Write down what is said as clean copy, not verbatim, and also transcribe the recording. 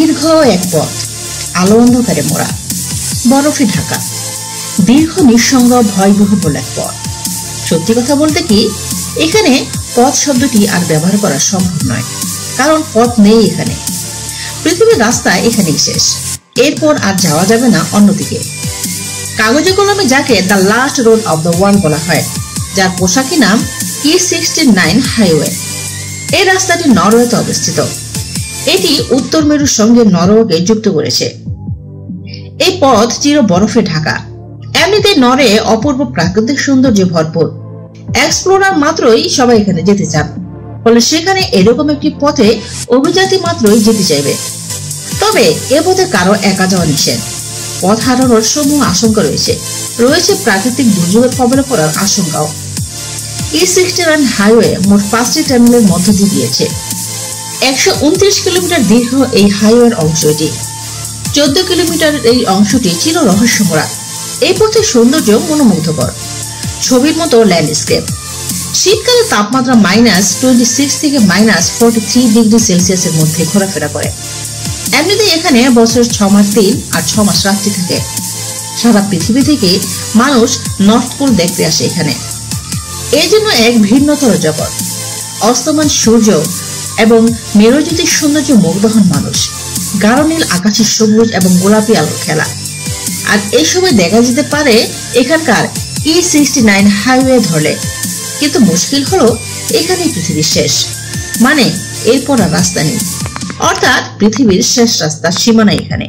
দীর্ঘ এক পথ, আলো অন্ধকারে মোড়া, বরফে ঢাকা, দীর্ঘ নিঃসঙ্গ ভয়বহুল এক পথ। সত্যি কথা বলতে কি, এখানে পথ শব্দটি আর ব্যবহার করা সম্ভব নয়, কারণ পথ নেই এখানে। পৃথিবীর রাস্তা এখানেই শেষ, এরপর আর যাওয়া যাবে না অন্যদিকে। কাগজে কলমে যাকে the last road of the world বলা হয়, যার পোশাকি নাম E69 হাইওয়ে। এই রাস্তাটি নরওয়েতে অবস্থিত। এটি উত্তর মেরুর সঙ্গে নরওয়েকে যুক্ত করেছে। এই পথ চির বরফে ঢাকা। এমনিতে নরওয়ে অপূর্ব প্রাকৃতিক সৌন্দর্যে ভরপুর। এক্সপ্লোরার মাত্রই সবাই এখানে যেতে চান, ফলে সেখানে এরকম একটি পথে অভিজাতি মাত্রই যেতে চাইবে। তবে এ পথে কারো একা যাওয়া নিষেধ। পথ হারানোর সমূহ আশঙ্কা রয়েছে প্রাকৃতিক দুর্যোগের কবলে পড়ার আশঙ্কাও। E69 হাইওয়ে মোট 5টি টার্মিনালের মধ্য দিয়ে গিয়েছে। 129 কিলোমিটার দীর্ঘ এই হাইওয়ের অংশ এটি। 14 কিলোমিটার এই অংশটি চির রহস্যময়। এই পথের সৌন্দর্য মনোমুগ্ধকর, ছবির মতো ল্যান্ডস্কেপ। শীতকালে তাপমাত্রা -26 থেকে -43 ডিগ্রি সেলসিয়াসের মধ্যে ঘোরাফেরা করে। এমনিতে এখানে বছরের 6 মাস দিন আর 6 মাস রাত্রি থাকে। সারা পৃথিবী থেকে মানুষ নর্থ পোল দেখতে আসে এখানে। এই জন্য এক ভিন্নতর জগৎ। অস্তমান সূর্য এবং মেরুজ্যোতির সৌন্দর্য মুগ্ধ হন মানুষ। গাঢ় নীল আকাশের সবুজ এবং গোলাপি আলোর খেলা। আর এই সময় দেখা যেতে পারে এখানকার E69 হাইওয়ে ধরলে। কিন্তু মুশকিল হলো, এখানেই পৃথিবীর শেষ, মানে এরপর আর রাস্তা নেই। অর্থাৎ পৃথিবীর শেষ রাস্তার সীমানা এখানে।